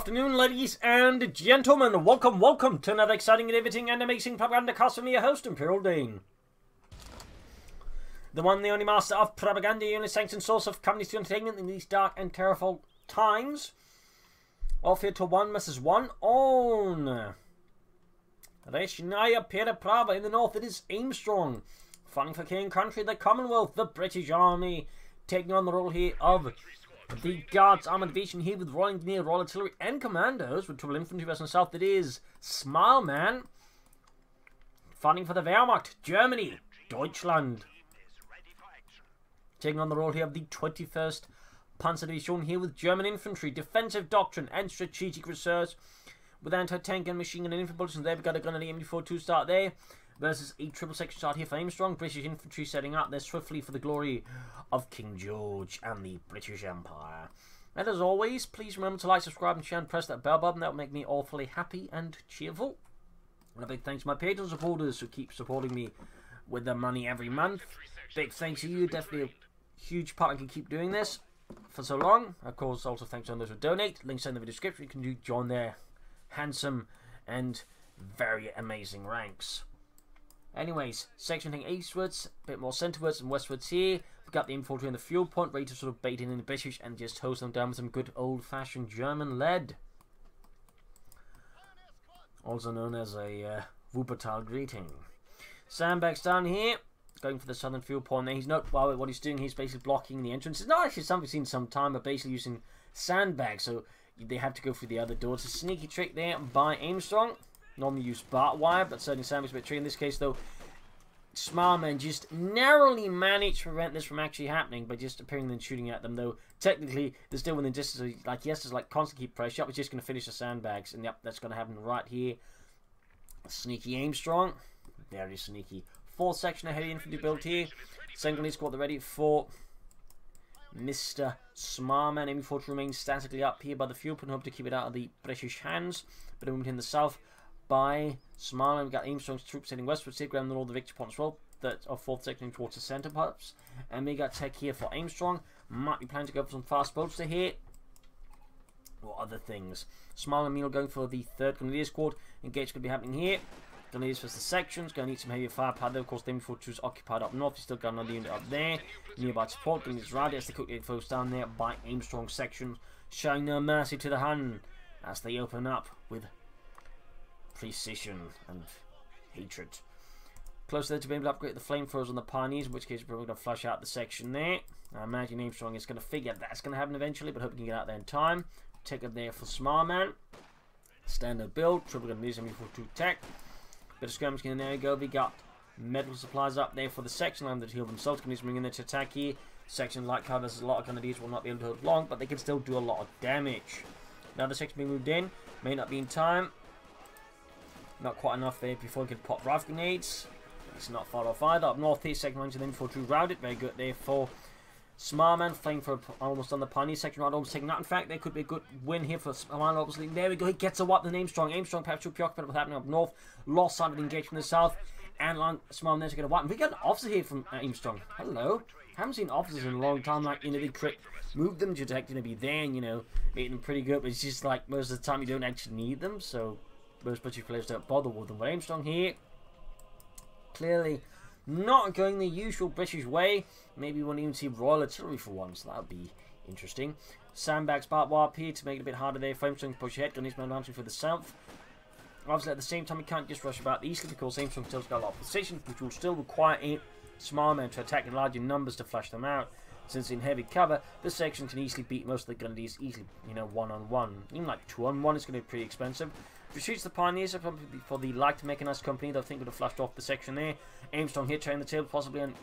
afternoon, ladies and gentlemen. Welcome to another exciting, riveting, and amazing Propagandacast from your host, Imperial Dane. The one, the only master of propaganda, the only sanctioned source of communist entertainment in these dark and terrible times. Off here to 1 vs. 1 on Rechnaya Pereprava. In the north, it is Aimstrong, fighting for king and country, the Commonwealth, the British Army, taking on the role here of the Guards Armoured Division here with Royal Engineer, Royal Artillery, and Commandos with Triple Infantry versus South. It is Smileman, fighting for the Wehrmacht, Germany, Deutschland. Taking on the role here of the 21st Panzer Division here with German Infantry, Defensive Doctrine, and Strategic Research with anti-tank and machine gun and infantry bullets. And there we've got a gun at the MD42 start there. Versus a triple section start here for Aimstrong. British infantry setting up there swiftly for the glory of King George and the British Empire. And as always, please remember to like, subscribe, and share, and press that bell button. That will make me awfully happy and cheerful. And a big thanks to my Patreon supporters who keep supporting me with their money every month. Big thanks to you. Definitely a huge part I can keep doing this for so long. Of course, also thanks to those who donate. Links in the description. You can join their handsome and very amazing ranks. Anyways, section heading eastwards, a bit more centrewards and westwards here. We've got the infantry on the fuel point, ready to sort of bait in the British and just hose them down with some good old-fashioned German lead. Also known as a Wuppertal greeting. Sandbags down here, going for the southern fuel point there. He's not, well, what he's doing, he's basically blocking the entrance. It's not actually something we've seen some time, but basically using sandbags, so they have to go through the other door. It's a sneaky trick there by Aimstrong. Normally use barbed wire, but certainly sandbags a bit tricky. In this case, though, Smileman just narrowly managed to prevent this from actually happening by just appearing and shooting at them. Though technically, they're still within distance. Like yes, there's like constantly keep pressure up. It's just going to finish the sandbags, and yep, that's going to happen right here. Sneaky Aimstrong, very sneaky. Fourth section of heavy infantry built here. Second squad ready for Mr. Smileman. ME4 remains statically up here by the fuel point, hope to keep it out of the British hands. But movement in the south by Smileman. We've got Aimstrong's troops heading westwards here, grabbing all the victory points as well. That are fourth section towards the centre perhaps. And we got tech here for Aimstrong. Might be planning to go for some fast boats to here. Or other things. Smileman meanwhile going for the third Grenadier squad. Engage could be happening here. Grenadiers versus the sections. Going to need some heavy firepower there. Of course, the ME4 is occupied up north. He's still got another unit up there. Nearby support. Grenadiers round as they quickly get folks down there by Aimstrong sections. Showing no mercy to the Hun as they open up with precision and hatred. Close there to be able to upgrade the flamethrowers on the Pioneers, in which case we're probably going to flush out the section there. I imagine Aimstrong is going to figure that's going to happen eventually, but hope he can get out there in time. Take it there for Smileman. Standard build, triple gun using for 2 tech. Bit of skirmishing, and there you go. We got medical supplies up there for the section line that heal themselves. Can bring in there to attack here. Section light covers, a lot of Grenadiers will not be able to hold long, but they can still do a lot of damage. Now the section being moved in, may not be in time. Not quite enough there before he could pop rifle grenades. It's not far off either. Up north here, second line to the infantry routed. Very good there for Smileman. Flank for almost on the Pioneer section round, almost taking that. In fact, there could be a good win here for Smileman. Obviously, there we go. He gets a wipe with Aimstrong. Aimstrong perhaps too preoccupied with what's happening up north. Lost sight of engagement from the south. And Smileman there to get a wipe. And we got an officer here from Aimstrong. Hello. Haven't seen officers in a long time. Like, you know, they move them to detect, you know, be there and, you know, make them pretty good. But it's just like most of the time you don't actually need them. So most British players don't bother with them. But Aimstrong here, clearly not going the usual British way. Maybe we won't even see Royal Artillery for once. That would be interesting. Sandbags barbed wire here to make it a bit harder there. Aimstrong to push ahead. Gunnersman advancing for the south. Obviously, at the same time, we can't just rush about eastly because Aimstrong still's got a lot of positions, which will still require a Smileman to attack in larger numbers to flash them out. Since in heavy cover, this section can easily beat most of the Grenadiers easily, you know, 1-on-1. Even like 2-on-1 is going to be pretty expensive. Retreats the Pioneers for the light mechanized company that I think would have flashed off the section there. Aimstrong here turning the tail possibly, and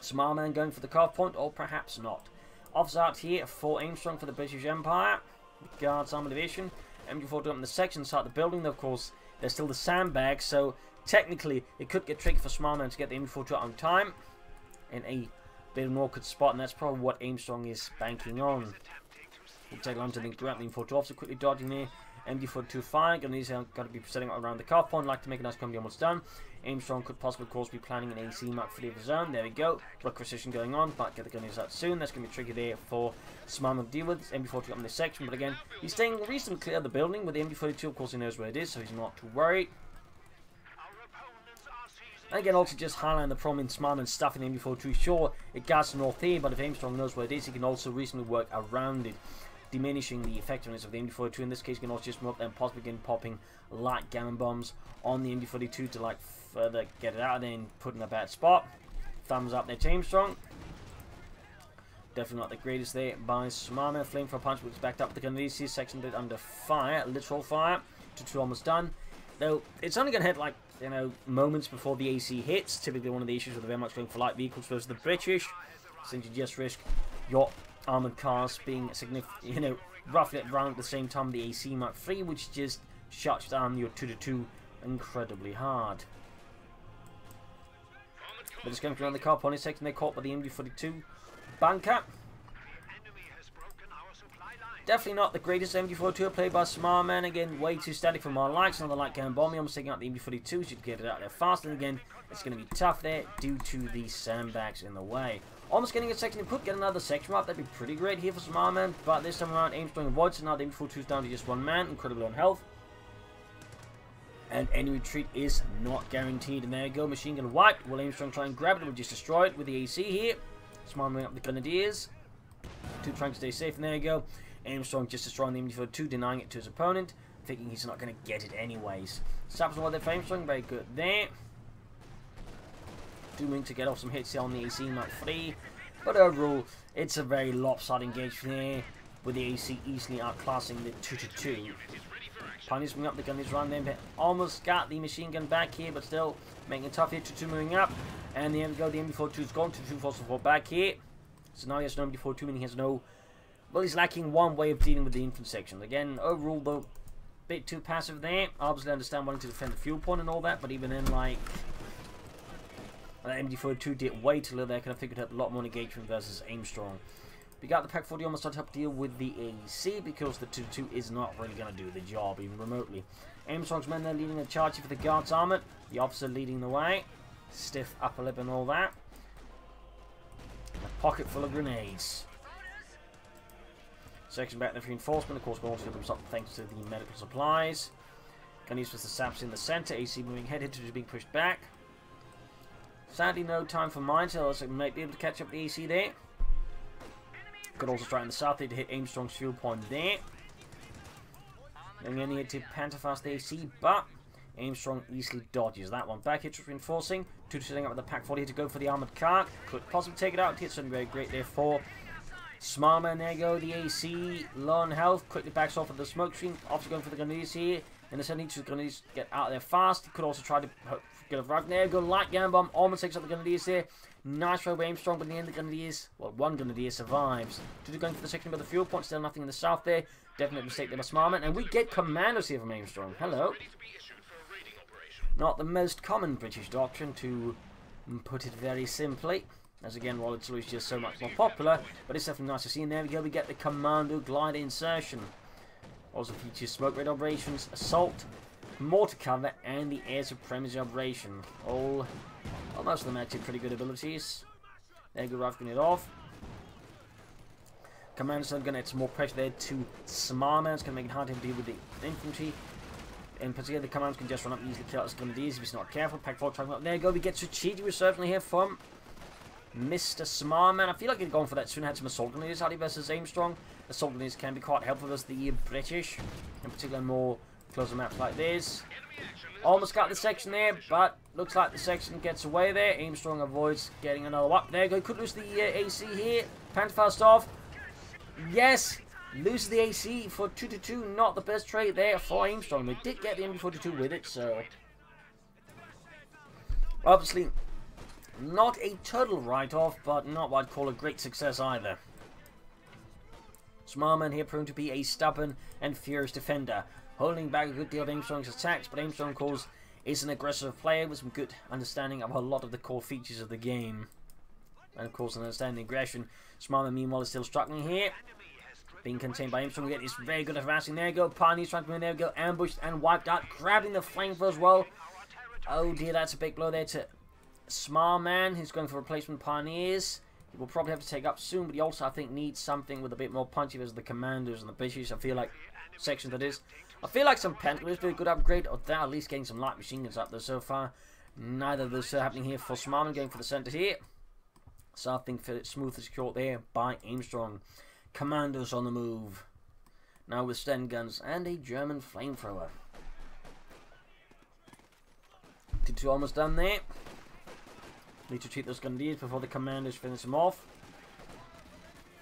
Smileman going for the carve point, or perhaps not. Officers out here for Aimstrong for the British Empire. Guards Armoured Division. MG4 up in the section inside the building. Of course, there's still the sandbags, so technically it could get tricky for Smileman to get the MG4 on time in a bit of an awkward spot, and that's probably what Aimstrong is banking on. We'll take on to the directly for 12, so quickly dodging there MD42 fire. Grenadiers are going to be setting up around the car point. Like to make a nice combi almost done. Aimstrong could possibly, of course, be planning an AC Mark 3 of his own. There we go. Requisition going on, but get the Grenadiers out soon. That's going to be tricky there for Smileman to deal with. MD42 up in this section, but again, he's staying reasonably clear of the building. With the MD42, of course, he knows where it is, so he's not too worried. And again, also just highlighting the problem in Smileman stuff in MD42. Sure, it guards the north here, but if Aimstrong knows where it is, he can also reasonably work around it, diminishing the effectiveness of the MD42. In this case, you can also just move up there and possibly begin popping light gammon bombs on the MD42 to like further get it out and then put in a bad spot. Thumbs up there to Aimstrong. Definitely not the greatest there by Smileman. Flamethrower punch, which is backed up. The Grenadiers section did under fire, literal fire. 2-2 almost done. Though it's only going to hit like, you know, moments before the AC hits. Typically one of the issues with the very much going for light vehicles versus the British, since you just risk your armoured cars being significant, you know, roughly around at the same time the AC Mark 3, which just shuts down your 2-2 incredibly hard. But it's going around the car point. Second, they're caught by the MD42 bunker. Definitely not the greatest MD42 played by Smileman. Again, way too static for my likes. Another light cannon bomb. I'm taking out the MD42, so you can get it out there fast. And again, it's going to be tough there due to the sandbags in the way. Almost getting a second input, get another section up. That'd be pretty great here for Smileman. But this time around, Aimstrong avoids it. Now the MD42 is down to just one man, incredibly on health. And any retreat is not guaranteed. And there you go, machine gun wiped. Will Aimstrong try and grab it? We'll just destroy it with the AC here. Smileman up the Grenadiers. 2 trying to stay safe, and there you go. Aimstrong just destroying the MD42, denying it to his opponent, thinking he's not going to get it anyways. Saps one there for Aimstrong, very good there. Doing to get off some hits here on the AC Mark 3. But overall, it's a very lopsided engagement here, with the AC easily outclassing the 2-2. Pioneers moving up, the gun is around them, almost got the machine gun back here, but still making it tough here. 2-2 moving up, and the MD42 is gone. 2-2 forces support back here. So now he has no MD42, meaning he has no... Well, he's lacking one way of dealing with the infantry section. Again, overall, though, a bit too passive there. Obviously, I understand wanting to defend the fuel point and all that, but even then, like... MD42 did way too little there. Could have figured out a lot more engagement versus Aimstrong. We got the Pack 40 almost started to deal with the AC because the 2-2 is not really going to do the job, even remotely. Aimstrong's men there leading a charge for the guards armoured. The officer leading the way. Stiff upper lip and all that. And a pocket full of grenades. Section back there for reinforcement, of course, going to them up thanks to the medical supplies. Gunnies with the saps in the centre, AC moving headed to being pushed back. Sadly, no time for mine, so I might be able to catch up the AC there. Could also try in the south there to hit Aimstrong's fuel point there. Then we need to Pantherfast the AC, but Aimstrong easily dodges that one. Back here, just reinforcing. 2 setting up with the Pack 40 to go for the armoured car. Could possibly take it out. It's something very great there for Smileman. There you go, the AC, low on health, quickly backs off of the smoke screen. Obviously going for the Grenadiers here. In the center, the Grenadiers get out there fast. He could also try to get a right. There you go, light gun bomb, almost takes out the Grenadiers here. Nice throw by Aimstrong, but in the end, the Grenadiers, well, one Grenadier survives. 2 going for the section by the fuel point, still nothing in the south there. Definite mistake there by Smileman. And we get commandos here from Aimstrong. Hello. Not the most common British doctrine, to put it very simply. As again, while it's always just so much more popular, but it's definitely nice to see. And there we go, we get the Commando glider insertion. Also features smoke raid operations, assault, mortar cover, and the air supremacy operation. All, well, most of them actually pretty good abilities. There you go, rifling it off. Commando's going to get some more pressure there to Smileman. It's going to make it hard to deal with the infantry. In particular, the commandos can just run up and easily kill out the Grenadiers if he's not careful. Pack 4 trying up. There you go, we get strategic resurgence here from Mr. Smileman. I feel like he'd gone for that soon. Had some assault grenadiers out versus Aimstrong. Assault grenadiers can be quite helpful versus the British, in particular more closer maps like this. Almost got the section there, but looks like the section gets away there. Aimstrong avoids getting another one. There you go, could lose the AC here. Pantherfast off. Yes, loses the AC for 2-2. Not the best trade there for Aimstrong. They did get the MD42 with it, so obviously not a total write-off, but not what I'd call a great success either. Smileman here proven to be a stubborn and furious defender, holding back a good deal of Aimstrong's attacks, but Aimstrong, of course, is an aggressive player with some good understanding of a lot of the core features of the game. And, of course, an understanding aggression. Smileman, meanwhile, is still struggling here. being contained by Aimstrong. We get this very good harassing. There you go. Pioneers trying to come in. There we go. Ambushed and wiped out. Grabbing the flamethrower as well. Oh dear, that's a big blow there to Smileman, who's going for replacement Pioneers. He will probably have to take up soon, but he also, I think, needs something with a bit more punchy as the Commandos and the Bishops. I feel like, section that is. I feel like some Pentagon is a good upgrade, or they're at least getting some light machine guns up there so far. Neither of those happening here for Smileman, going for the centre here. Something smooth and secure there by Aimstrong. Commandos on the move. Now with Sten guns and a German flamethrower. 2 almost done there. Need to treat those Grenadiers before the Commandos finish them off.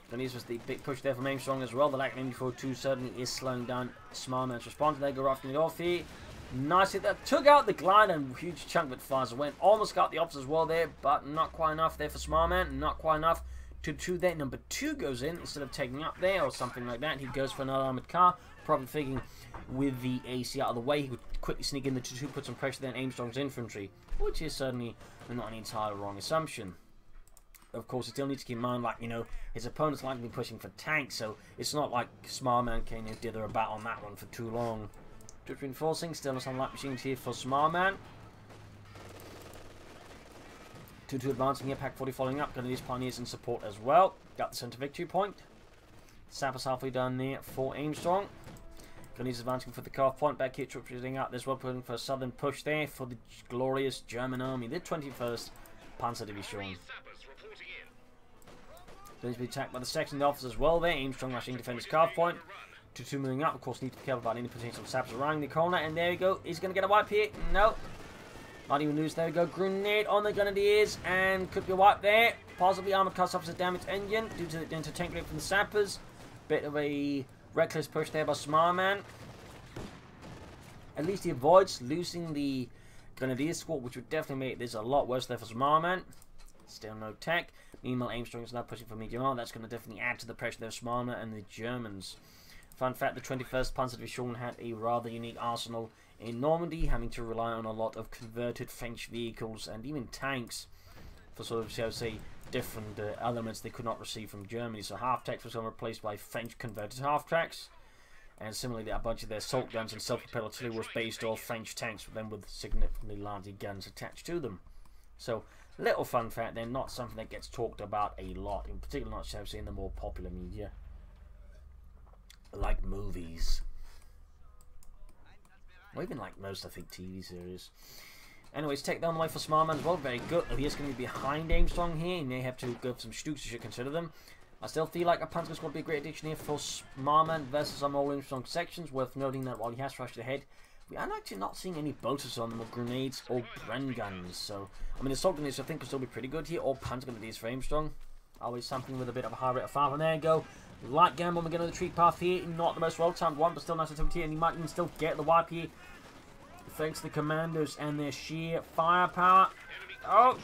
Grenadiers was the big push there from Aimstrong as well. The lack of MD42 certainly is slowing down Smileman's response. They go roughing it off here. Nice hit that. Took out the glide and a huge chunk of it fires away. Almost got the opps as well there, but not quite enough there for Smileman. Not quite enough to 2 there. Number 2 goes in instead of taking up there or something like that. He goes for another armoured car. Probably thinking with the AC out of the way, he would quickly sneak in the 2, put some pressure there on Aimstrong's infantry, which is certainly not an entirely wrong assumption. Of course, he still needs to keep in mind, like, you know, his opponent's likely pushing for tanks, so it's not like Smileman can dither about on that one for too long. Just reinforcing, still some light machines here for Smileman. 2-2 advancing here, Pack 40 following up, Grenadiers, Pioneers in support as well. Got the centre victory point. Sappers halfway done there for Aimstrong. Grenadiers advancing for the cutoff point. Back here, troops shooting out. There's one putting for a southern push there for the glorious German army. The 21st Panzer Division. Going to be attacked by the second officers as well there. Aimstrong rushing to defend his cutoff point. 2-2 moving up. Of course, need to be careful about any potential saps around the corner. And there we go. He's going to get a wipe here. No. Not even lose. There we go. Grenade on the Grenadiers. And could be a wipe there. Possibly armoured cast officer damaged engine due to the tank rate from the sappers. Bit of a reckless push there by Smileman. At least he avoids losing the Grenadier squad, which would definitely make this a lot worse there for Smileman. Still no tech. Meanwhile, Aimstrong is now pushing for medium armor. That's going to definitely add to the pressure there of Smileman and the Germans. Fun fact, the 21st Panzer Division had a rather unique arsenal in Normandy, having to rely on a lot of converted French vehicles and even tanks for sort of, shall we say, different elements they could not receive from Germany. So half-tracks was replaced by French converted half-tracks. And similarly, a bunch of their assault guns and self-propelled artillery was based off French tanks, but then with significantly larger guns attached to them. So, little fun fact, they're not something that gets talked about a lot, in particular not, shall we say, in the more popular media. Like movies. Or even like most, I think, TV series. Anyways, take down the way for Smileman as well. Very good. He is going to be behind Aimstrong here. He may have to go for some Stooks. You should consider them. I still feel like a Panzer squad would be a great addition here for Smileman versus some all Aimstrong sections. Worth noting that while he has rushed ahead, we are actually not seeing any bolters on them, or grenades, or Bren guns. So, I mean, assault grenades I think will still be pretty good here. Or Panzer grenades for Aimstrong. Always something with a bit of a high rate of fire. And there you go. Light gun when we get on the retreat path here. Not the most well-timed one, but still nice activity. And he might even still get the wipe here, thanks to the Commandos and their sheer firepower. Oh,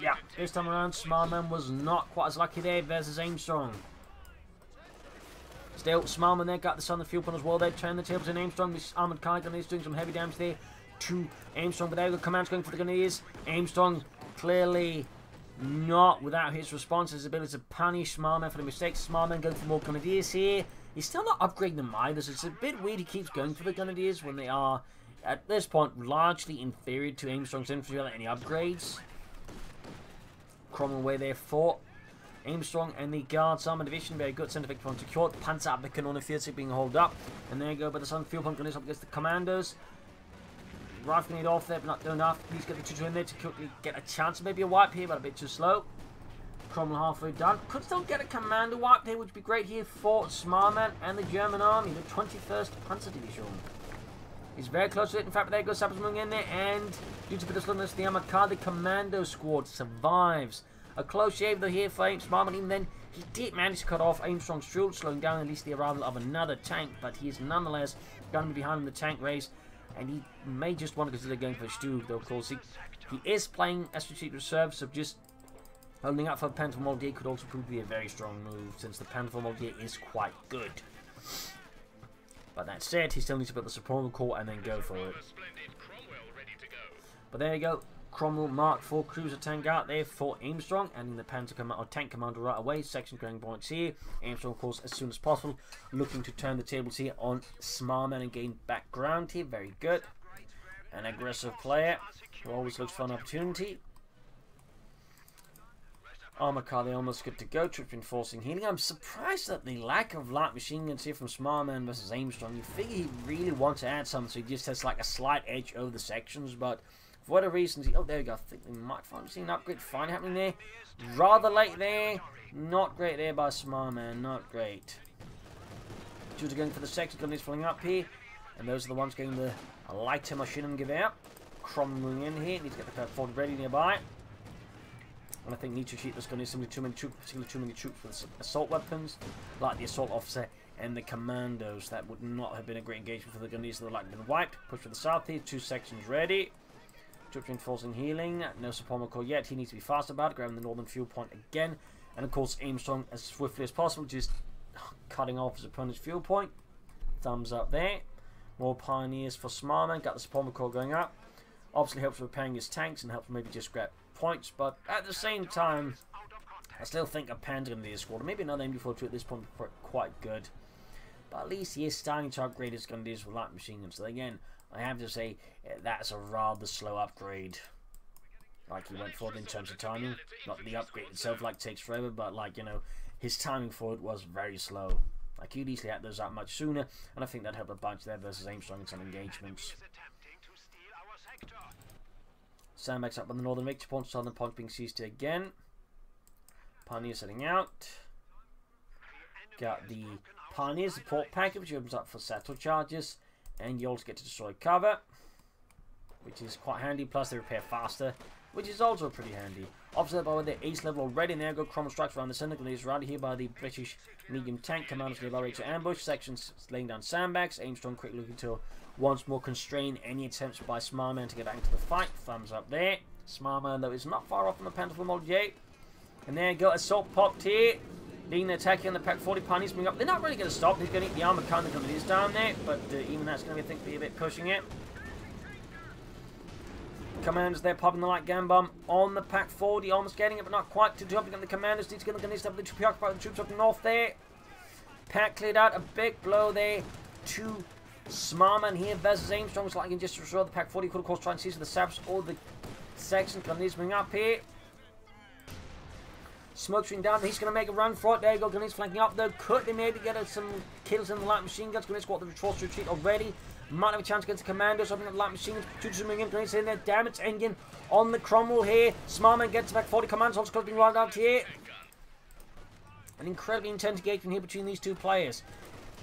yeah, this time around, Smileman was not quite as lucky there versus Aimstrong. Still, Smileman there got the southern fuel point as well. They turn the tables in Aimstrong. This armoured car Grenadiers doing some heavy damage there to Aimstrong. But there the Command's going for the Grenadiers. Aimstrong clearly not without his response, his ability to punish Smileman for the mistakes. Smileman going for more Grenadiers here. He's still not upgrading them either, so it's a bit weird he keeps going for the Grenadiers when they are, at this point, largely inferior to Aimstrong's infantry without any upgrades. Cromwell away there for Aimstrong and the Guards Armour Division. Very good. Centre victory point secured. Panzer Abwehr on the field being held up. And there you go. But the Southern Field Point Grenadiers up against the Commandos. Rifling it off there, but not doing enough. Please get the 2-2 in there to quickly get a chance of maybe a wipe here, but a bit too slow. Cromwell halfway done. Could still get a Commando wipe there, which would be great here for Smileman and the German army, the 21st Panzer Division. He's very close to it. In fact, there goes Sappers moving in there, and due to a bit of slowness, the armoured car, the Commando squad survives. A close shave though here for Smileman. Even then, he did manage to cut off Aimstrong's drill, slowing down at least the arrival of another tank, but he is nonetheless going to be behind in the tank race, and he may just want to consider going for a stew, though of course he is playing a strategic reserve, so just holding up for the Panther Moldier could also prove to be a very strong move, since the Panther Moldier is quite good. But that said, he still needs to build the support core and then go for it. But there you go. Cromwell Mark 4 cruiser tank out there for Aimstrong, and the tank commander right away. Section growing points here. Aimstrong, of course, as soon as possible, looking to turn the tables here on Smileman and gain background here. Very good. An aggressive player who always looks for an opportunity. Armor car, they're almost good to go. Troops reinforcing healing. I'm surprised at the lack of light machine guns here from Smileman versus Aimstrong. You figure he really wants to add something, so he just has like a slight edge over the sections, but for whatever reasons, oh, there we go. I think we might finally see an upgrade fine happening there. Rather late there. Not great there by Smileman. Not great. Troops are going for the section gun. He's filling up here, and those are the ones getting the lighter machine gun give out. Cromwell in here. Needs to get the Ford ready nearby. And I think need to cheat this gun is simply too many troops, particularly too many troops with assault weapons, like the assault officer and the commandos. That would not have been a great engagement for the gunnies. They'd like been wiped. Push for the south here. 2 sections ready. Troops reinforcing healing. No support core yet. He needs to be fast about it. Grabbing the northern fuel point again. And of course, Aimstrong as swiftly as possible, just cutting off his opponent's fuel point. Thumbs up there. More pioneers for Smileman. Got the support core going up. Obviously helps with repairing his tanks and helps maybe just grab points, but at the same time, I still think a Panda going to be a squad. Maybe another MD42 at this point would be quite good. But at least he is starting to upgrade his gun with light machine guns. So again, I have to say that's a rather slow upgrade. Like he went for it in terms of timing. Not the upgrade itself like takes forever, but like, you know, his timing for it was very slow. Like he'd easily had those out much sooner, and I think that helped a bunch there versus Aimstrong in some engagements. Sandbags up on the northern victory point, southern point being seized again. Pioneers setting out. Got the Pioneer support package, which opens up for satchel charges, and you also get to destroy cover, which is quite handy. Plus, they repair faster, which is also pretty handy. Obviously, by the ace level already, and there go Cromwell strikes around the center. He's surrounded here by the British medium tank commanders nearby ready to ambush. Sections laying down sandbags. Aimstrong quickly looking to once more constrain any attempts by Smileman to get back into the fight. Thumbs up there. Smileman, though, is not far off from the Panther Moldier. And there you go, assault popped here. Leading the attack on the Pack 40 Pioneers coming up. They're not really going to stop. They're going to eat the armor cannon that is down there, but even that's going to be, I think, be a bit pushing it. Commanders there popping the light gun bomb on the Pack 40, almost getting it, but not quite. To jump against the commanders, needs to get the up the preoccupied with the troops up north there. Pack cleared out, a big blow there to Smileman here versus Aimstrong. So I can just restore the Pack 40. Could of course try and seize the saps or the section. Commanders moving up here. Smoke screen down. He's going to make a run for it. There you go. Grenades flanking up though. Could they maybe get some kills in the light machine guns? Grenades got the forced retreat already. Might have a chance against the commandos. Opening up the light machine guns. Two zooming in. Grenades in there. Damn it. Engine on the Cromwell here. Smileman gets back 40 commandos. Also being rolled out here. An incredibly intense engagement here between these two players.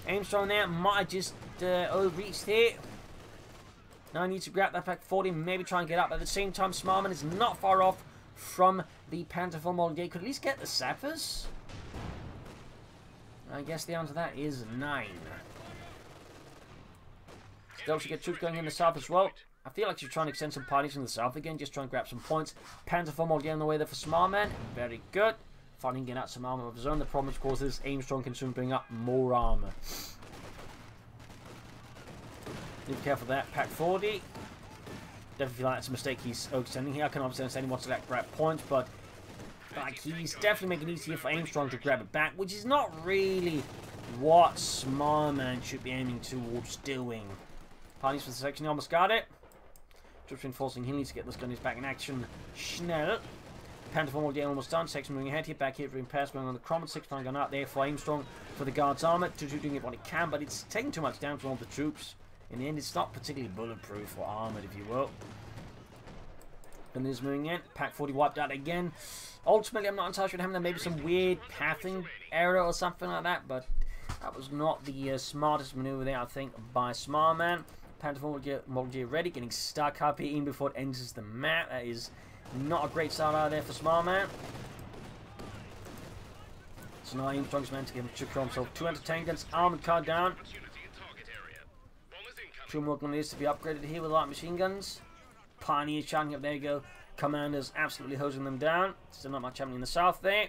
Aimstrong there might have just overreached here. Now he needs to grab that Pack 40 and maybe try and get up. At the same time, Smileman is not far off from the Panther Moldier. Could at least get the sappers. I guess the answer to that is 9. Still should get troops going in the south as well. I feel like she's trying to extend some parties in the south again, just trying to grab some points. Panther Moldier on the way there for Smileman. Very good. Finally getting out some armor of his own. The problem, of course, is Aimstrong can soon bring up more armor. Be careful of that. Pack 40. Definitely feel like that's a mistake he's overextending here. I can obviously understand he wants to grab points, but like he's definitely making it easier for Aimstrong to grab it back, which is not really what Smileman should be aiming towards doing. Parties for the section, he almost got it. Troops reinforcing, he needs to get those gunners back in action. Schnell. Panther Moldier almost done. Section moving ahead here, back here, doing pass going on the Cromwell. 6-9 gun out there for Aimstrong for the guards armor. 2-2 doing it what it can, but it's taking too much damage from all the troops. In the end, it's not particularly bulletproof or armored, if you will. Gunners moving in. Pack 40 wiped out again. Ultimately, I'm not entirely sure what happened. Maybe some weird pathing error or something like that, but that was not the smartest maneuver there, I think, by Smileman. Panther Moldier ready, getting stuck up here even before it enters the map. That is not a great start out there for Smileman. So now Aimstrong's meant to secure himself 2 entertain guns, armored car down. 2 more gunners to be upgraded here with light machine guns. Pioneers charging up, there you go. Commanders absolutely hosing them down. Still not much happening in the south there.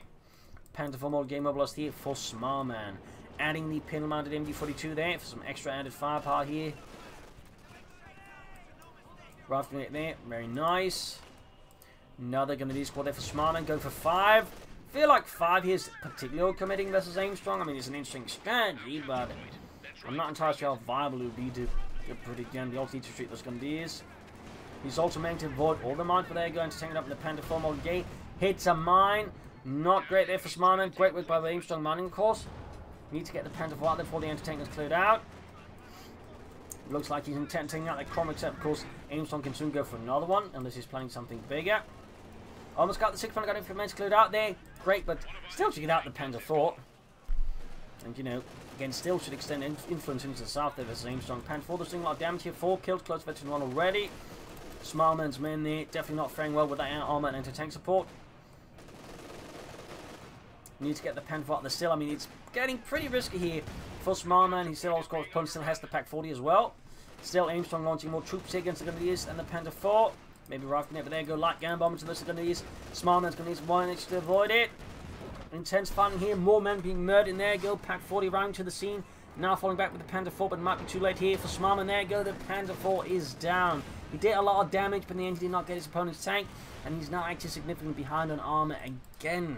Panther Moldier mobilized here for Smileman. Adding the pintle mounted MD42 there for some extra added firepower here. Rifling it there, very nice. Another Grenadier squad there for Smileman, going for 5. Feel like 5 here is particularly committing versus Aimstrong. I mean, it's an interesting strategy, but I'm not entirely sure how viable it would be to put it again. The ulti to treat those Grenadiers. He's also meant to avoid all the mines, but they're going to take it up in the Panther form all day. Hits a mine. Not great there for Smileman. Great work by the Aimstrong mining, of course. Need to get the Panther out there before the anti-tank is cleared out. Looks like he's intent taking out the Crom, except of course Aimstrong can soon go for another one, unless he's planning something bigger. Almost got the 6 gun infantry cleared out there. Great, but still to get out the Panther Fort. And you know, again, still should extend influence into the south there versus Aimstrong. Panther Fort is doing a lot of damage here. 4 kills, close to veteran 1 already. Smileman's men there, definitely not faring well with that armor and anti-tank support. Need to get the Panther Fort there still. I mean, it's getting pretty risky here for Smileman. He still also still has the Pack 40 as well. Still Aimstrong launching more troops here against the Grenadiers and the Panther Fort. Maybe right from there, but there go light gun bomb into those Grenadiers. Smileman's going to need manage to avoid it. Intense fighting here, more men being murdered, and there go Pack 40 round to the scene. Now falling back with the Panther Fort, but it might be too late here for Smileman. There go, the Panther Fort is down. He did a lot of damage, but in the end he did not get his opponent's tank, and he's now actually significantly behind on armor again.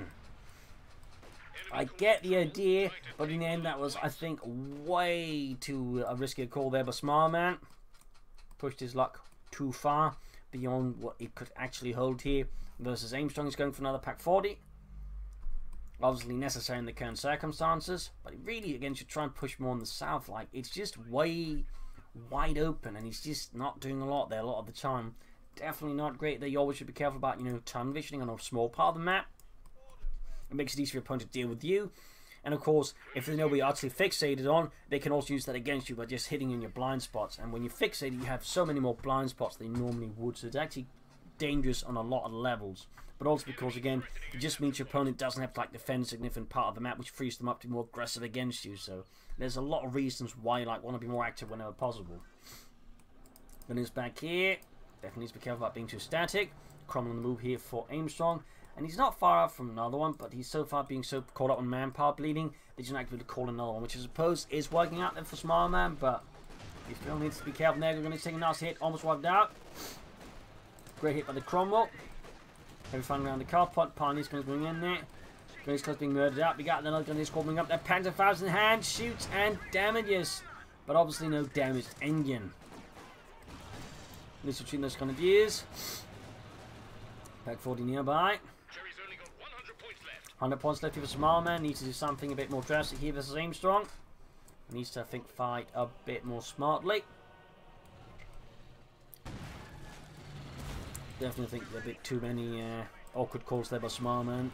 I get the idea, but in the end that was, I think, way too risky a call there by Smileman. Pushed his luck too far beyond what he could actually hold here. Versus Aimstrong is going for another Pack 40. Obviously necessary in the current circumstances, but he really, again, should try and push more on the south. Like, it's just way wide open, and he's just not doing a lot there a lot of the time. Definitely not great there. You always should be careful about, you know, tunnel visioning on a small part of the map. It makes it easier for your opponent to deal with you. And of course, if they know what you're actually fixated on, they can also use that against you by just hitting in your blind spots. And when you're fixated, you have so many more blind spots than you normally would. So it's actually dangerous on a lot of levels. But also because, again, it just means your opponent doesn't have to like defend a significant part of the map, which frees them up to be more aggressive against you. So there's a lot of reasons why you want to be more active whenever possible. Then it's back here. Definitely needs to be careful about being too static. Cromwell on the move here for Aimstrong. And he's not far off from another one, but he's so far being so caught up on manpower bleeding that he's not able to call another one, which I suppose is working out there for Smileman, but he still needs to be careful there. We're going to take a nice hit, almost wiped out. Great hit by the Cromwell. Heavy fun around the car pot. Pioneer's going to bring in there. Grace Close being murdered out. We got another Grenadier squad coming up there. Panther fires in hand, shoots and damages, but obviously no damaged engine. This between those Grenadiers. Pack 40 nearby. 100 points left here for Smileman. Needs to do something a bit more drastic here versus Aimstrong. Needs to, I think, fight a bit more smartly. Definitely think there are a bit too many awkward calls there by Smileman.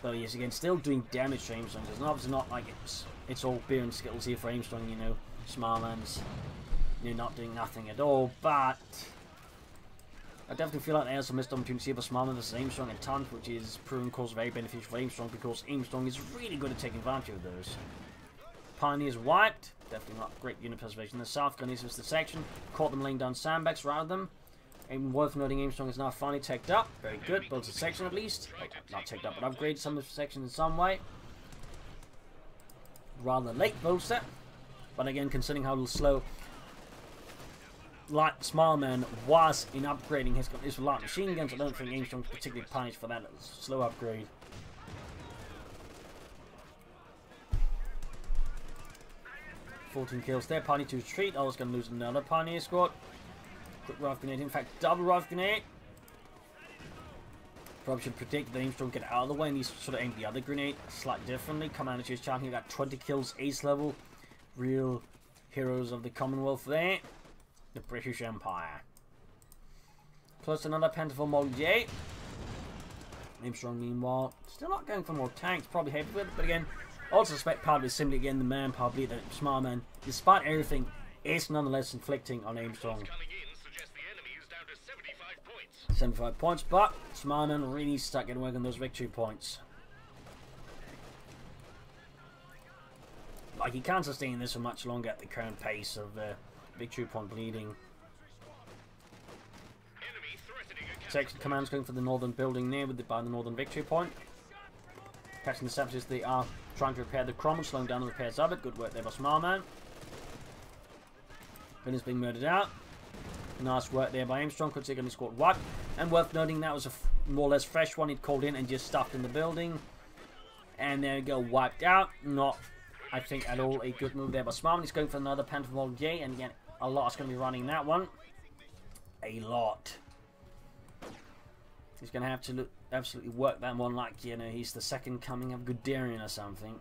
But he is, again, still doing damage to Aimstrong. It's obviously not like it's all beer and skittles here for Aimstrong, you know. Smileman's, you know, not doing nothing at all, but I definitely feel like there's some missed opportunity for Smileman versus Aimstrong at times, which is proving, of course, very beneficial for Aimstrong because Aimstrong is really good at taking advantage of those. Pioneers wiped. Definitely not great unit preservation in the south. Grenadiers was the section. Caught them laying down sandbags around them. And worth noting, Aimstrong is now finally teched up. Very good. Builds a section at least. Well, not teched up, but upgraded some of the section in some way. Rather late build set. But again, considering how slow light Smileman was in upgrading his light machine guns, I don't think Aimstrong's particularly punished for that slow upgrade. $14 kills there. Pioneer to retreat. I was going to lose another Pioneer squad. Quick Rifle Grenade. In fact, double Rifle Grenade. Probably should predict that Aimstrong get out of the way and he's sort of aimed the other grenade slightly differently. Commando is charging. He got 20 kills, ace level. Real heroes of the Commonwealth there. The British Empire. Plus another Panther Model J. Aimstrong, meanwhile, still not going for more tanks. Probably heavy with it, but again, also suspect part of it is simply, again, the manpower bleed that Smileman, despite everything, is nonetheless inflicting on Aimstrong. 75 points, but Smileman really stuck getting work on those victory points. Like, he can't sustain this for much longer at the current pace of victory point bleeding. Section Command's going for the northern building there by the northern victory point. Catching the savages, they are trying to repair the Cromwell, slowing down the repairs of it. Good work there by Smileman. Finn is being murdered out. Nice work there by Aimstrong. Could see any squad wiped. And worth noting, that was a more or less fresh one he'd called in and just stuffed in the building. And there we go, wiped out. Not, I think, at all a good move there. But Smileman is going for another Panther J, and again, a lot's going to be running that one. A lot. He's going to have to absolutely work that one like, you know, he's the second coming of Guderian or something.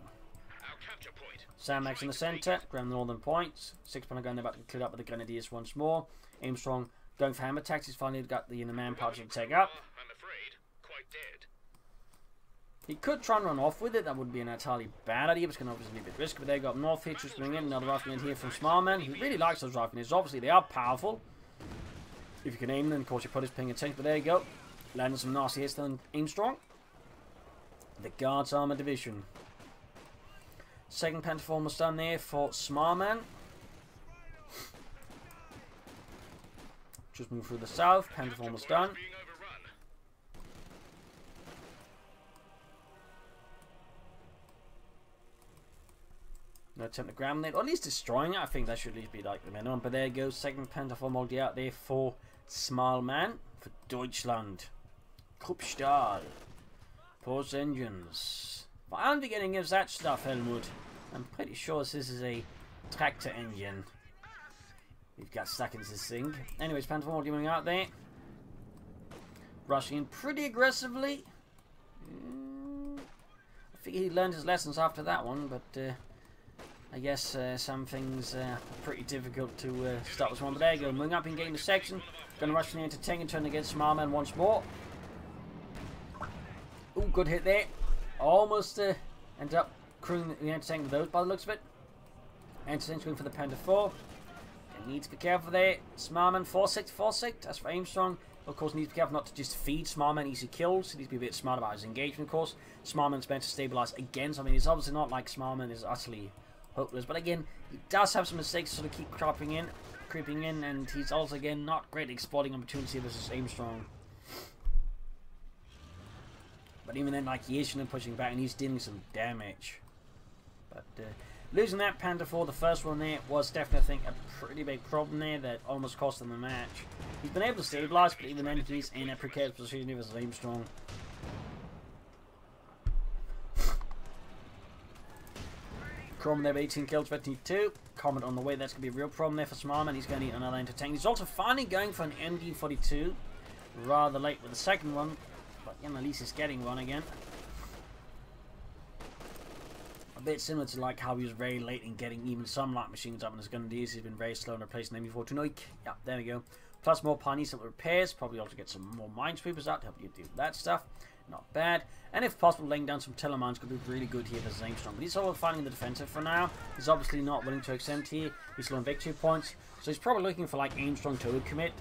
Sandbags in the centre, grab the northern points. 6-pounder gun about to clear up with the Grenadiers once more. Aimstrong going for hammer attacks. He's finally got the manpower to take up. I'm afraid, quite dead. He could try and run off with it. That would be an entirely bad idea, but it's going to obviously be a bit risky. But they got north here, just bringing in another rifleman here from Smileman. He really likes those riflemen. Obviously, they are powerful. If you can aim them, of course, you put his ping attention. But there you go. Landing some nasty hits on Aimstrong. The Guards Armour Division. Second Panther almost done there for Smileman. Just move through the south. Panther almost done. No attempt to grab it, or at least destroying it. I think that should at least be like the minimum. But there goes second Panther already out there for Smileman for Deutschland. Kruppstahl. Pause engines. But I'm beginning against that stuff, Helmut. I'm pretty sure this is a tractor engine. We've got stuck into this thing. Anyways, Panther already going out there. Rushing in pretty aggressively. I think he learned his lessons after that one, but I guess some things are pretty difficult to start with one. But there you go, moving up and getting the section. Going to rush in into Teng and turn against Smileman once more. Ooh, good hit there. Almost ended up crewing the anti-tank with those by the looks of it. Anti-tank's going for the Panther 4. They need to be careful there. Smileman, 4-6. That's for Aimstrong. Of course, needs to be careful not to just feed Smileman easy kills. He needs to be a bit smart about his engagement, of course. Smileman's meant to stabilize again. So, I mean, it's obviously not like Smileman is utterly hopeless. But again, he does have some mistakes to sort of keep creeping in. And he's also, again, not great at exploiting opportunity versus Aimstrong. But even then, like, he is pushing back and he's dealing some damage. But losing that Panther 4, the first one there, was definitely, I think, a pretty big problem there that almost cost him the match. He's been able to stabilize, but even then he's in a precarious position versus Aimstrong. Chrome there, 18 kills, 52. Comment on the way, that's going to be a real problem there for Smileman. He's going to need another entertain. He's also finally going for an MD42. Rather late with the second one. But you know, at least he's getting one again. A bit similar to like how he was very late in getting even some light machines up in his Grenadiers. He's been very slow in replacing them before. Yeah, there we go. Plus more pioneers that repairs. Probably also get some more minesweepers out to help you do that stuff. Not bad. And if possible, laying down some telemines could be really good here versus Aimstrong. But he's all finding the defensive for now. He's obviously not willing to extend here. He's still on victory points. So he's probably looking for like Aimstrong to commit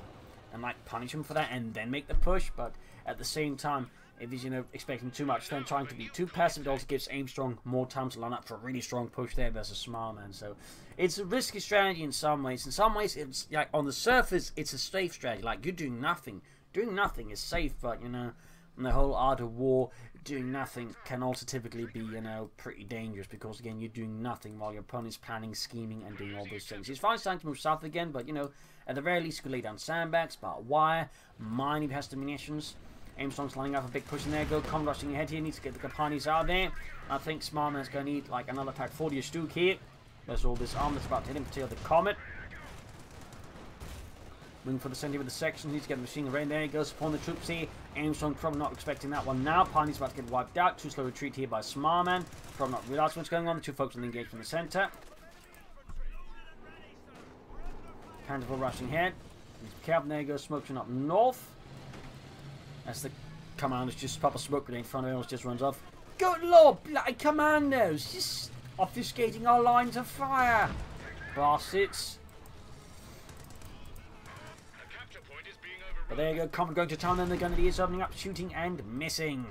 and like punish him for that and then make the push. But at the same time, if he's, you know, expecting too much, then trying to be too passive, it also gives Aimstrong more time to line up for a really strong push there versus Smileman. So it's a risky strategy in some ways. In some ways, it's like on the surface, it's a safe strategy. Like you're doing nothing. Doing nothing is safe, but you know, in the whole art of war, doing nothing can also typically be, you know, pretty dangerous because again, you're doing nothing while your opponent's planning, scheming, and doing all those things. He's finally starting to move south again, but you know, at the very least, he could lay down sandbags, barbed wire, mine if he has the munitions. Aimstrong's lining up a big push in there. Go, come rushing ahead here. Needs to get the Kapanis out there. I think Smileman's going to need like another pack 40 Stuke here. There's all this arm that's about to hit him, particularly the Comet. Moving for the center with the section. Needs to get the machine right there. He goes upon the troops here. Aimstrong probably not expecting that one now. Pioneer's about to get wiped out. Too slow retreat here by Smileman. Probably not realizing what's going on. The two folks on the engagement in the center. Panther rushing ahead. Needs to be careful. There he goes, smoking up north. As the commandos just pop a smoke grenade in front of him, just runs off. Good lord, bloody commandos! Just obfuscating our lines of fire! Bastards. But there you go, Commando going to town, then the Grenadiers opening up, shooting and missing.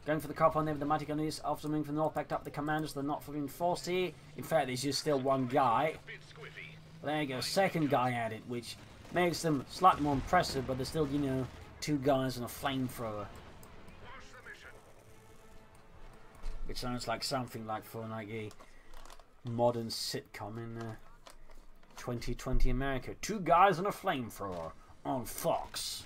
Going for the cop on there with the mighty Grenadiers, after moving from the north, backed up the commandos, they're not fully reinforced here. In fact, there's just still one guy. But there you go, second guy at it, which makes them slightly more impressive, but they're still, you know, two guys and a flamethrower. Which sounds like something like for like a modern sitcom in 2020 America. Two guys and a flamethrower on Fox.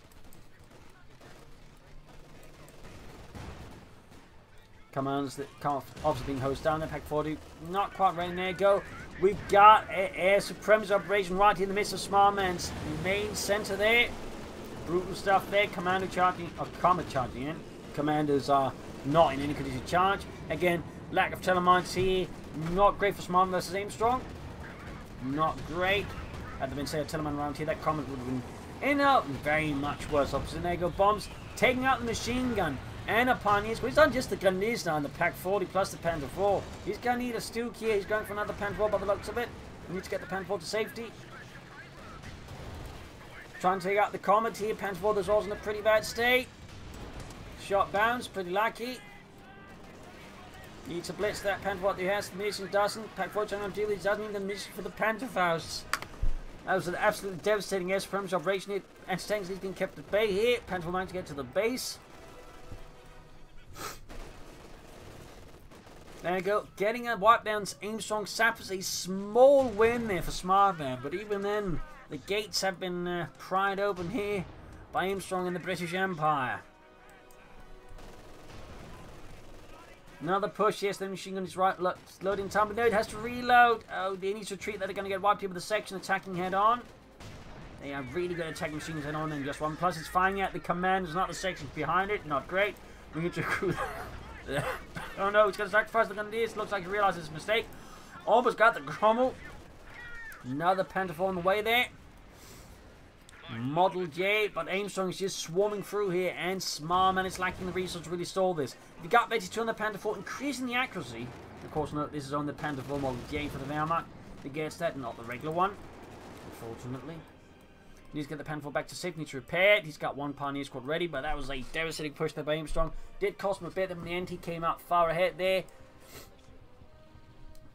commands that can't obviously being hosed down there. Pack 40 not quite ready. There you go. We've got air supremacy operation right in the midst of Smileman's main center there. Brutal stuff there. Commando charging, or Commando charging in. Commanders are not in any condition to charge. Again, lack of telemines here. Not great for Smileman versus Aimstrong. Not great. Had there been, say, a teleman around here, that comment would have been in a very much worse option. There you go. Bombs taking out the machine gun. And a Pioneers. Well, he's done just the Grenadiers now in the Pack 40 plus the Panther 4. He's going to need a Stuke here. He's going for another Panther 4 by the looks of it. We need to get the Panther 4 to safety. Trying to take out the Comet here. Panther 4 is also in a pretty bad state. Shot bounce. Pretty lucky. Needs to blitz that Panther 4 that he has. The mission doesn't. Pack 4 trying to deal with it. Doesn't need the mission for the Panther Faust. That was an absolutely devastating air supremacy operation. Anti-tanks he's been kept at bay here. Panther 4 managed to get to the base. There you go. Getting a wipe down Aimstrong Sappers. A small win there for Smileman. But even then, the gates have been pried open here by Aimstrong in the British Empire. Another push. Yes, the machine gun is right. Loading time. But no, it has to reload. Oh, they need to retreat. They're going to get wiped here with the section attacking head on. They are really good at attacking machines head on and just one. Plus, it's finding out the commanders, not the sections behind it. Not great. We need to recruit. Oh no, he's going to sacrifice the Grenadiers. Looks like he realizes his mistake. Almost got the Grommel. Another Panther 4 on the way there. Model J, but Aimstrong is just swarming through here, and Smileman is lacking the resources to really stall this. If you got ready to on the Panther 4, increasing the accuracy. Of course, note this is on the Panther 4 Model J for the Wehrmacht. He gets that, not the regular one. Unfortunately. He needs to get the Panther 4 back to safety. Needs to repair it. He's got one Pioneer squad ready, but that was a devastating push there by Aimstrong. Did cost him a bit, but in the end he came out far ahead there.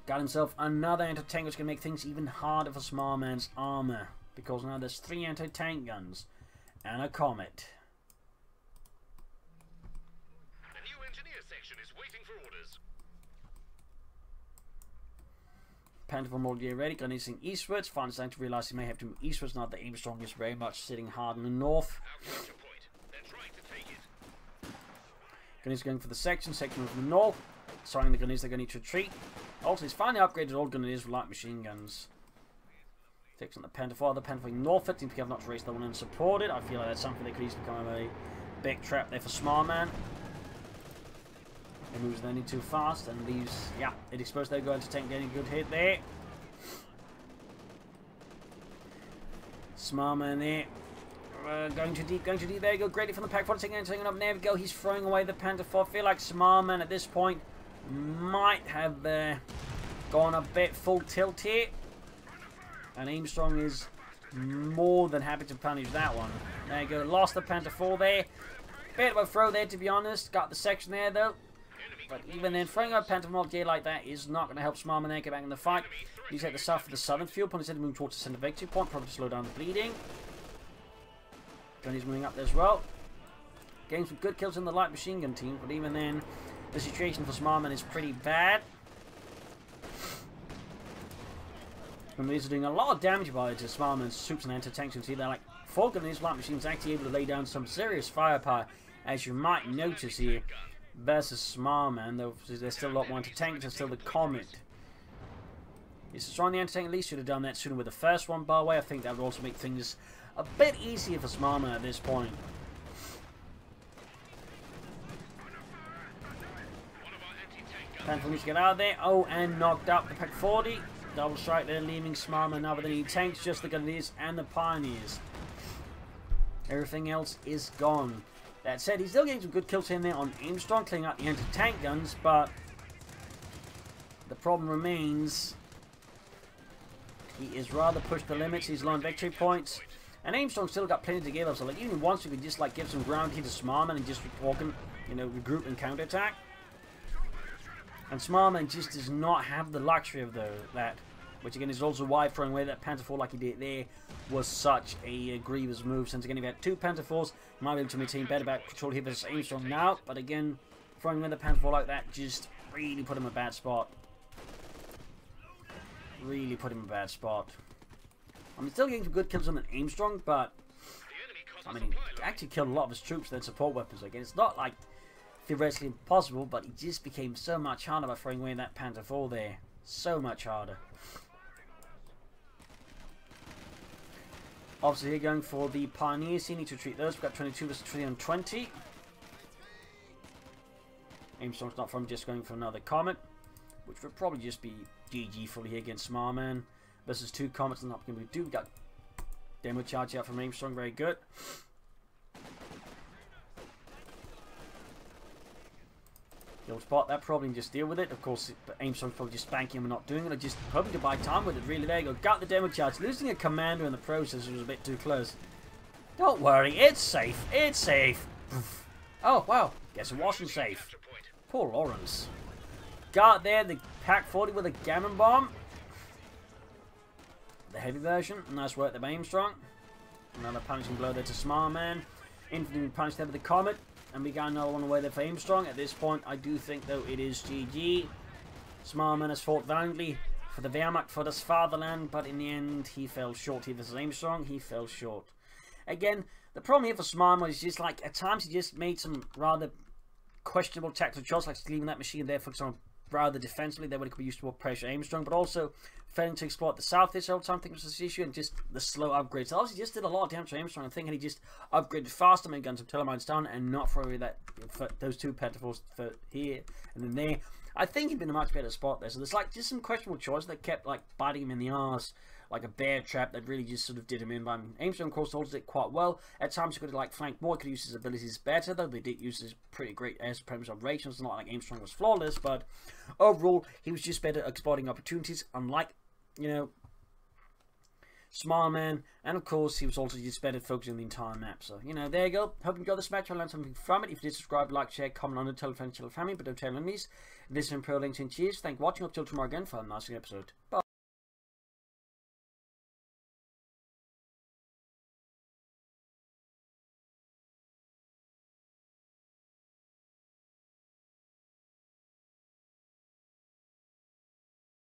Got himself another anti-tank, which can make things even harder for Smileman's armor. Because now there's 3 anti-tank guns and a Comet. The new engineer section is waiting for orders. Panther 4 Model J ready, gunning eastwards. Finally starting to realise he may have to move eastwards. Now that Aimstrong is very much sitting hard in the north. Gunny's going for the section from the north. Starting the Gunners, they're going to need to retreat. Also, he's finally upgraded all Gunners with light machine guns. Fixing the Panther 4. The Panther 4 north, it seems to have not raised the one and supported. I feel like that's something that could easily become a big trap there for Smileman. He moves then too fast and leaves. Yeah, it exposed their going to tank, getting a good hit there. Smileman there. Going too deep, there you go. Great from the Pack 4, taking it up. There we go. He's throwing away the Panther 4. I feel like Smileman at this point might have gone a bit full tilt here. And Aimstrong is more than happy to punish that one. There you go. Lost the Panther 4 there. Bit of a throw there, to be honest. Got the section there, though. But even then, throwing out Panther Model J like that is not going to help Smileman there get back in the fight. He's at the south of the southern field point. Instead of moving towards the center victory point, probably to slow down the bleeding. Johnny's moving up there as well. Getting some good kills in the light machine gun team, but even then, the situation for Smileman is pretty bad. And these are doing a lot of damage by to Smileman's troops and anti-tanks. You can see they're like 4 Gunners light machines actually able to lay down some serious firepower, as you might notice here, versus Smileman. Though there's still a lot more anti-tanks and still the Comet. He's destroying the anti-tank. At least should have done that sooner with the first one, by the way. I think that would also make things a bit easier for Smileman at this point. Panther needs to get out of there. Oh, and knocked out the Pack 40. Double strike there, leaving Smileman now with any tanks, just the Gunners and the Pioneers. Everything else is gone. That said, he's still getting some good kills in there on Aimstrong, clearing out the anti-tank guns, but the problem remains. He is rather pushed the limits. He's low on victory points. And Aimstrong still got plenty to give up. So, like, even once we could just, like, give some ground here to Smileman and just walking, you know, regroup and counterattack. And Smileman just does not have the luxury of that. Which, again, is also why throwing away that Panther 4 like he did there was such a grievous move. Since, again, if he had 2 Panther 4s, he might be able to maintain better back control here versus Aimstrong now. But, again, throwing away the Panther 4 like that just really put him in a bad spot. Really put him in a bad spot. I mean, still getting some good kills on an Aimstrong, but I mean, he actually killed a lot of his troops, their support weapons. Again, it's not like theoretically impossible, but it just became so much harder by throwing away that Panther 4 there. So much harder. Obviously here going for the Pioneers, so you need to treat those. We've got 22 versus 3 on 20. Aimstrong's not from, just going for another Comet, which would probably just be GG fully here against Smileman. Versus 2 Comets, not going to be 2. We got demo charge out from Aimstrong, very good. He'll spot that problem and just deal with it. Of course, Aimstrong's probably just spanking him and not doing it, or just hoping to buy time with it. Really, there you go. Got the demo charge. Losing a Commando in the process was a bit too close. Don't worry, it's safe. It's safe. Oh, wow. Guess it wasn't safe. Poor Lawrence. Got there the Pack 40 with a Gammon Bomb. The heavy version. Nice work there by Aimstrong. Another punishing blow there to Smileman. Infantry punished there with the Comet. And we got another one away there for Aimstrong. At this point, I do think, though, it is GG. Smileman has fought valiantly for the Wehrmacht, for this fatherland, but in the end, he fell short here versus Aimstrong. He fell short. Again, the problem here for Smileman is just, like, at times he just made some rather questionable tactical choices, like leaving that machine there, for example, rather defensively. They would be used to more pressure Aimstrong, but also failing to exploit the south this whole time. I think was this issue, and just the slow upgrades. So obviously, he just did a lot of damage to Aimstrong. I think had he just upgraded faster, made guns of Telemines down, and not throw away that those 2 Pentafors for here and then there, I think he'd been in a much better spot there. So there's like just some questionable choices that kept like biting him in the arse, like a bear trap that really just sort of did him in. But Aimstrong, of course, holds it quite well. At times, he could have like flanked more. He could use his abilities better, though. They did use his pretty great air supremacy operations. It's not like Aimstrong was flawless, but overall, he was just better at exploiting opportunities. Unlike, you know, Smileman, and of course, he was also just better at focusing on the entire map. So, you know, there you go. Hope you enjoyed this match. I learned something from it. If you did, subscribe, like, share, comment on it, tell a friend, tell a family, but don't tell enemies. This is Pro LinkedIn. Cheers. Thank you for watching. Up till tomorrow again for a nice episode. Bye.